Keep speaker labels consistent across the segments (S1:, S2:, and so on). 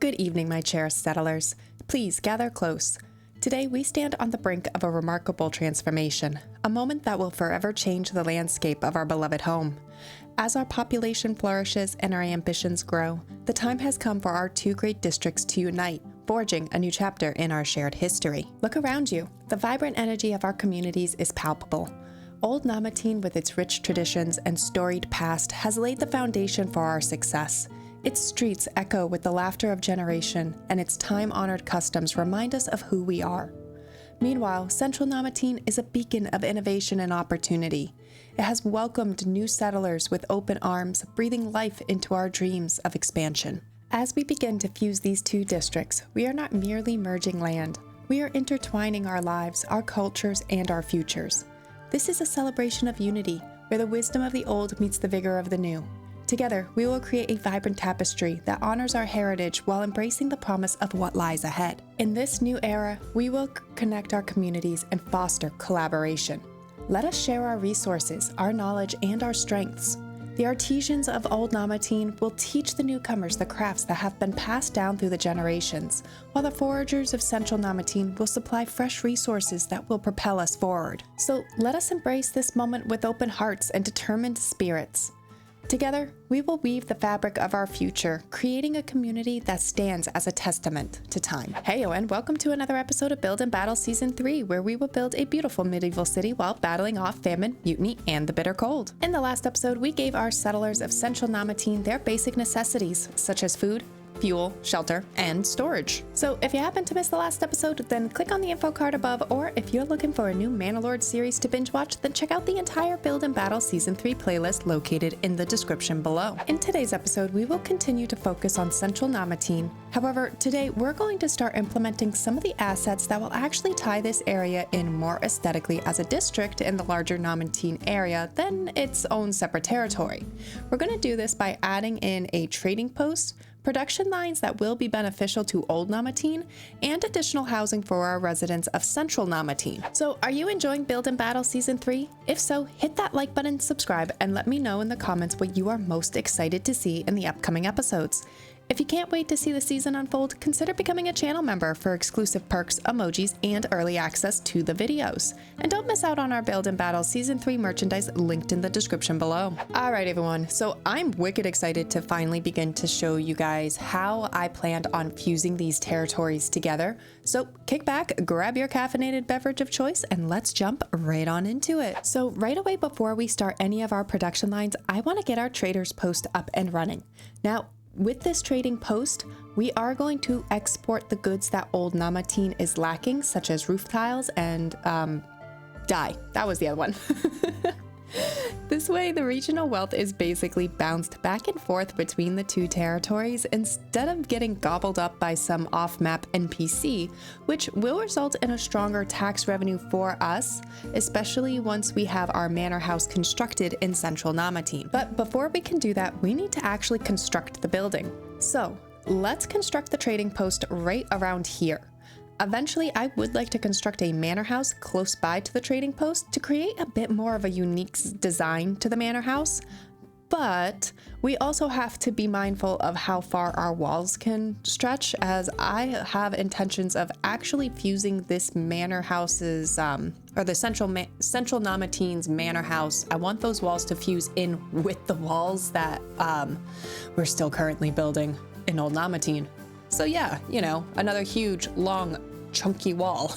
S1: Good evening, my cherished settlers. Please gather close. Today, we stand on the brink of a remarkable transformation, a moment that will forever change the landscape of our beloved home. As our population flourishes and our ambitions grow, the time has come for our two great districts to unite, forging a new chapter in our shared history. Look around you. The vibrant energy of our communities is palpable. Olde Na'Matine, with its rich traditions and storied past, has laid the foundation for our success. Its streets echo with the laughter of generation, and its time-honored customs remind us of who we are. Meanwhile, Central Na'Matine is a beacon of innovation and opportunity. It has welcomed new settlers with open arms, breathing life into our dreams of expansion. As we begin to fuse these two districts, we are not merely merging land. We are intertwining our lives, our cultures, and our futures. This is a celebration of unity, where the wisdom of the old meets the vigor of the new. Together, we will create a vibrant tapestry that honors our heritage while embracing the promise of what lies ahead. In this new era, we will connect our communities and foster collaboration. Let us share our resources, our knowledge, and our strengths. The artisans of Olde Na'Matine will teach the newcomers the crafts that have been passed down through the generations, while the foragers of Central Na'Matine will supply fresh resources that will propel us forward. So let us embrace this moment with open hearts and determined spirits. Together, we will weave the fabric of our future, creating a community that stands as a testament to time. Heyo and welcome to another episode of Build and Battle Season 3, where we will build a beautiful medieval city while battling off famine, mutiny, and the bitter cold. In the last episode, we gave our settlers of Central Na'Matine their basic necessities, such as food, fuel, shelter, and storage. So if you happen to miss the last episode, then click on the info card above, or if you're looking for a new Manor Lords series to binge watch, then check out the entire Build and Battle Season 3 playlist located in the description below. In today's episode, we will continue to focus on Central Na'Matine. However, today we're going to start implementing some of the assets that will actually tie this area in more aesthetically as a district in the larger Na'Matine area than its own separate territory. We're going to do this by adding in a trading post, production lines that will be beneficial to Olde Na'Matine, and additional housing for our residents of Central Na'Matine. So are you enjoying Build and Battle Season 3? If so, hit that like button, subscribe, and let me know in the comments what you are most excited to see in the upcoming episodes. If you can't wait to see the season unfold, consider becoming a channel member for exclusive perks, emojis, and early access to the videos. And don't miss out on our Build and Battle Season 3 merchandise linked in the description below. Alright everyone, so I'm wicked excited to finally begin to show you guys how I planned on fusing these territories together. So kick back, grab your caffeinated beverage of choice, and let's jump right on into it. So right away before we start any of our production lines, I want to get our traders post up and running. Now, with this trading post, we are going to export the goods that Olde Na'Matine is lacking, such as roof tiles and dye. That was the other one. This way, the regional wealth is basically bounced back and forth between the two territories instead of getting gobbled up by some off-map NPC, which will result in a stronger tax revenue for us, especially once we have our manor house constructed in Central Na'Matine. But before we can do that, we need to actually construct the building. So let's construct the trading post right around here. Eventually, I would like to construct a manor house close by to the trading post to create a bit more of a unique design to the manor house, but we also have to be mindful of how far our walls can stretch, as I have intentions of actually fusing this manor house's, or the Central Na'Matine's manor house. I want those walls to fuse in with the walls that we're still currently building in Olde Na'Matine. So yeah, you know, another huge, long, chunky wall.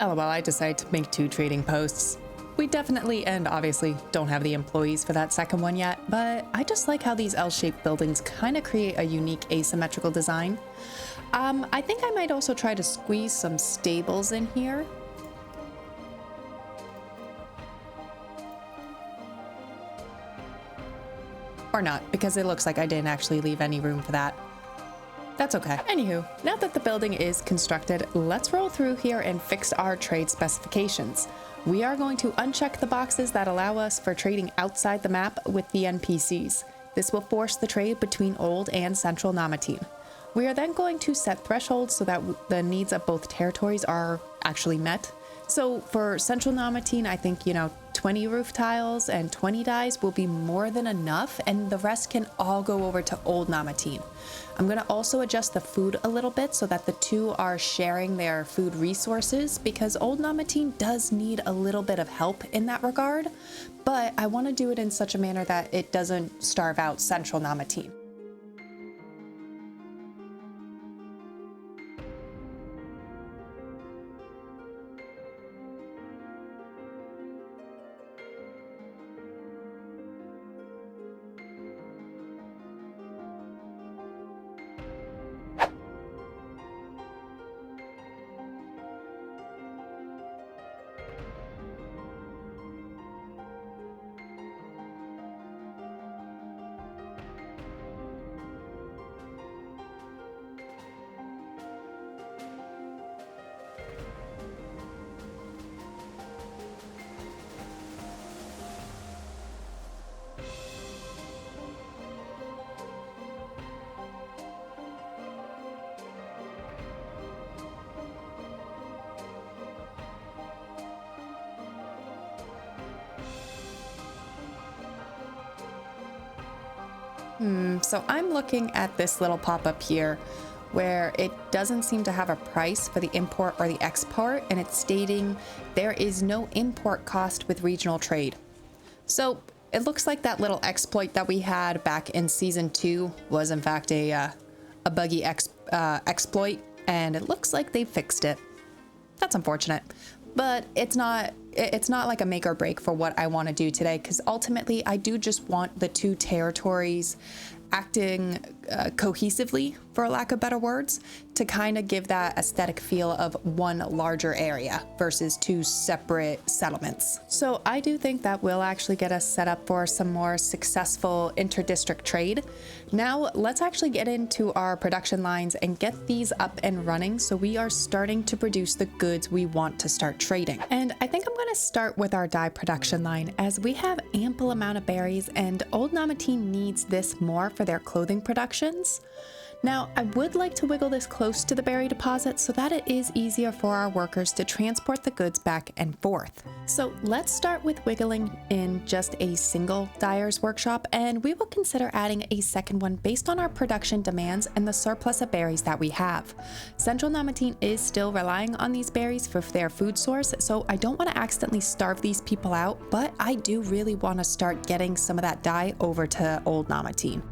S1: LOL, I decided to make 2 trading posts. We definitely and obviously don't have the employees for that second one yet, but I just like how these L-shaped buildings kind of create a unique asymmetrical design. I think I might also try to squeeze some stables in here. Or not, because it looks like I didn't actually leave any room for that. That's okay. Anywho, now that the building is constructed, let's roll through here and fix our trade specifications. We are going to uncheck the boxes that allow us for trading outside the map with the NPCs. This will force the trade between Olde and Central Na'Matine. We are then going to set thresholds so that the needs of both territories are actually met. So for Central Na'Matine, I think, 20 roof tiles and 20 dyes will be more than enough, and the rest can all go over to Olde Na'Matine. I'm going to also adjust the food a little bit so that the two are sharing their food resources, because Olde Na'Matine does need a little bit of help in that regard, but I want to do it in such a manner that it doesn't starve out Central Na'Matine. So I'm looking at this little pop-up here where it doesn't seem to have a price for the import or the export, and it's stating there is no import cost with regional trade. So it looks like that little exploit that we had back in season 2 was in fact a buggy exploit, and it looks like they fixed it. That's unfortunate, but it's not like a make or break for what I want to do today, because ultimately I do just want the two territories acting cohesively, for lack of better words, to kind of give that aesthetic feel of one larger area versus two separate settlements. So I do think that will actually get us set up for some more successful inter-district trade. Now let's actually get into our production lines and get these up and running so we are starting to produce the goods we want to start trading. And I think I'm going to start with our dye production line, as we have ample amount of berries and Olde Na'Matine needs this more for their clothing productions. Now, I would like to wiggle this close to the berry deposit so that it is easier for our workers to transport the goods back and forth. So let's start with wiggling in just a single dyer's workshop, and we will consider adding a second one based on our production demands and the surplus of berries that we have. Central Na'Matine is still relying on these berries for their food source, so I don't want to accidentally starve these people out, but I do really want to start getting some of that dye over to Olde Na'Matine.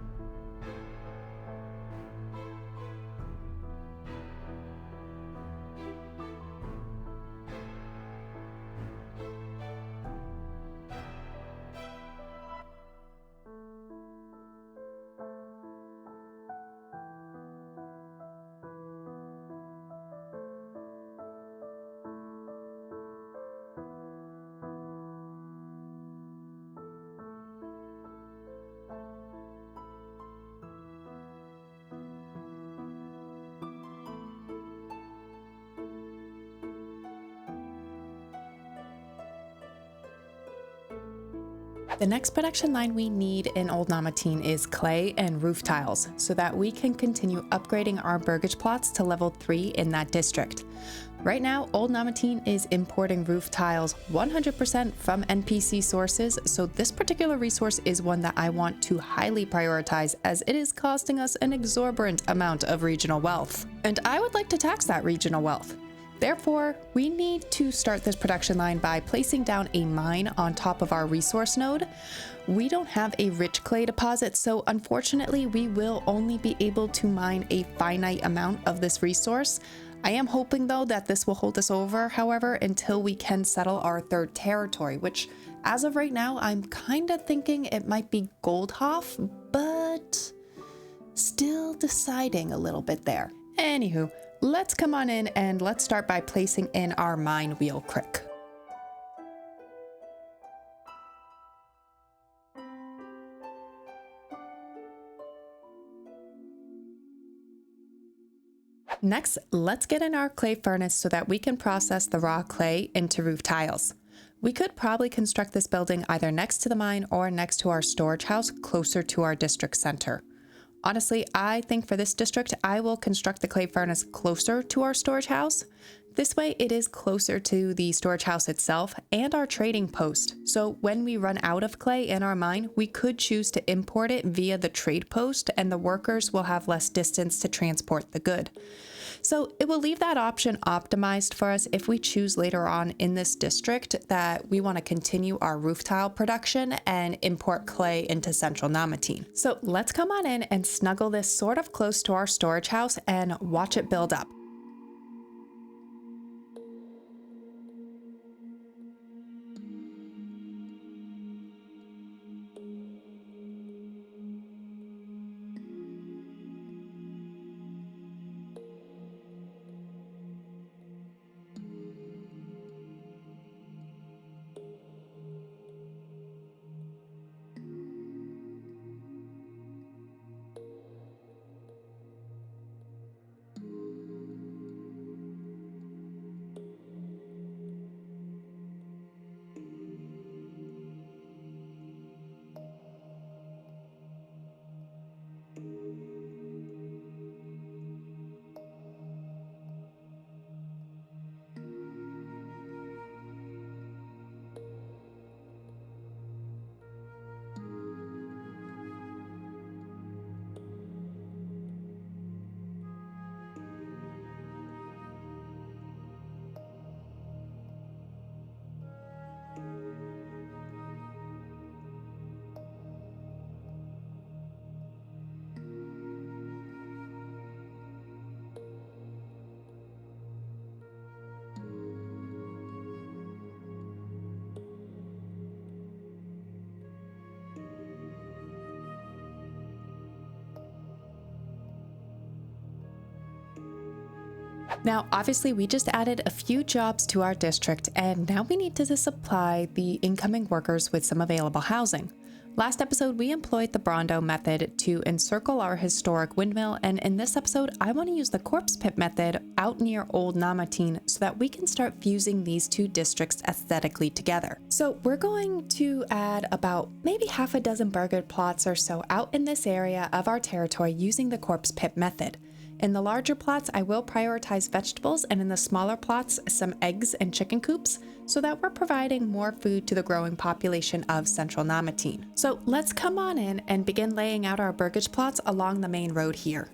S1: The next production line we need in Olde Na'Matine is clay and roof tiles, so that we can continue upgrading our Burgage plots to level 3 in that district. Right now, Olde Na'Matine is importing roof tiles 100% from NPC sources, so this particular resource is one that I want to highly prioritize, as it is costing us an exorbitant amount of regional wealth. And I would like to tax that regional wealth. Therefore, we need to start this production line by placing down a mine on top of our resource node. We don't have a rich clay deposit, so unfortunately we will only be able to mine a finite amount of this resource. I am hoping though that this will hold us over, however, until we can settle our third territory, which as of right now, I'm kind of thinking it might be Goldhof, but still deciding a little bit there. Anywho, let's come on in and let's start by placing in our mine wheel crick. Next, let's get in our clay furnace so that we can process the raw clay into roof tiles. We could probably construct this building either next to the mine or next to our storage house closer to our district center. Honestly, I think for this district, I will construct the clay furnace closer to our storage house. This way it is closer to the storage house itself and our trading post. So when we run out of clay in our mine, we could choose to import it via the trade post and the workers will have less distance to transport the good. So it will leave that option optimized for us if we choose later on in this district that we want to continue our roof tile production and import clay into Central Na'Matine. So let's come on in and snuggle this sort of close to our storage house and watch it build up. Now, obviously, we just added a few jobs to our district, and now we need to supply the incoming workers with some available housing. Last episode, we employed the Brondo method to encircle our historic windmill, and in this episode, I want to use the corpse pit method out near Olde Na'Matine so that we can start fusing these two districts aesthetically together. So we're going to add about maybe half a dozen burgage plots or so out in this area of our territory using the corpse pit method. In the larger plots, I will prioritize vegetables, and in the smaller plots, some eggs and chicken coops, so that we're providing more food to the growing population of Central Na'Matine. So let's come on in and begin laying out our burgage plots along the main road here.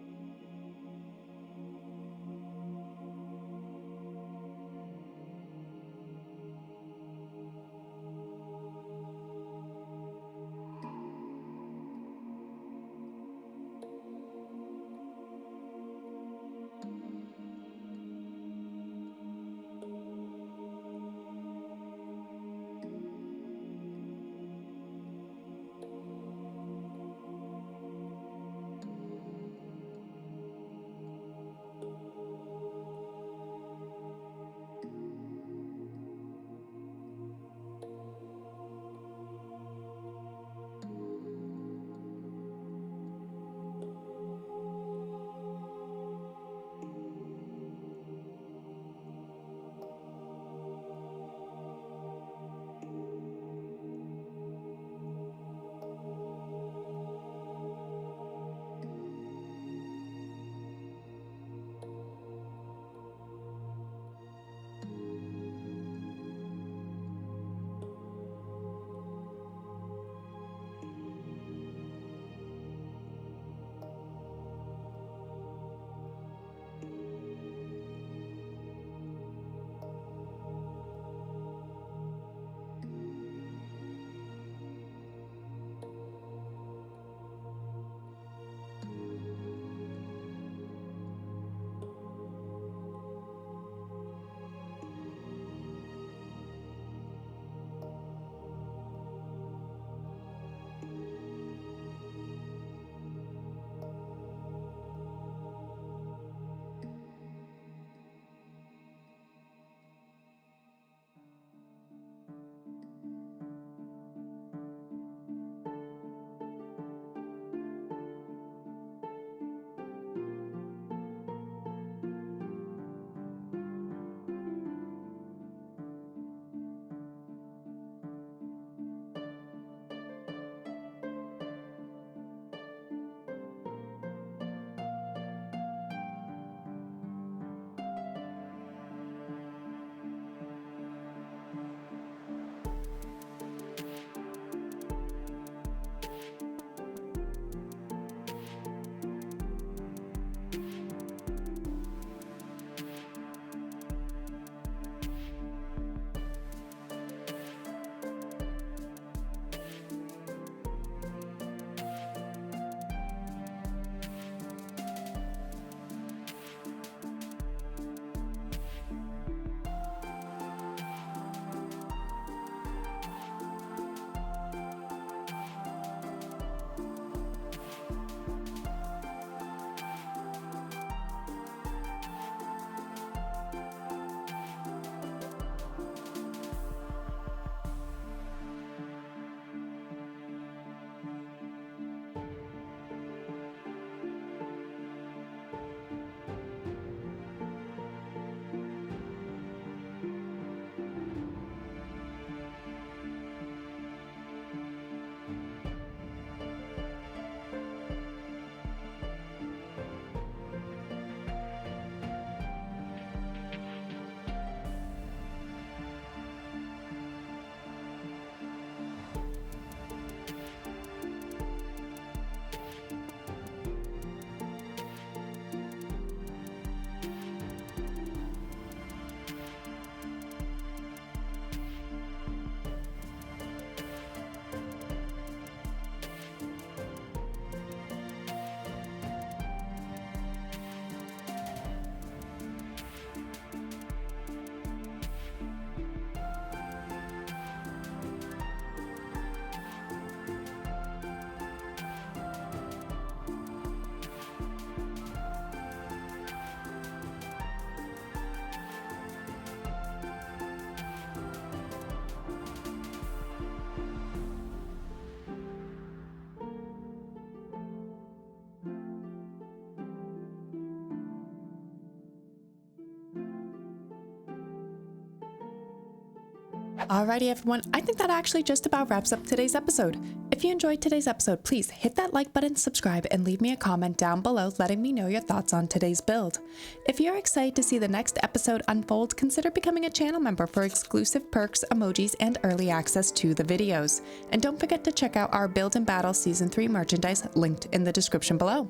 S1: Alrighty everyone, I think that actually just about wraps up today's episode. If you enjoyed today's episode, please hit that like button, subscribe, and leave me a comment down below letting me know your thoughts on today's build. If you're excited to see the next episode unfold, consider becoming a channel member for exclusive perks, emojis, and early access to the videos. And don't forget to check out our Build and Battle Season 3 merchandise linked in the description below.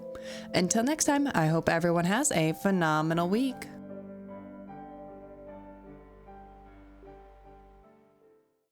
S1: Until next time, I hope everyone has a phenomenal week.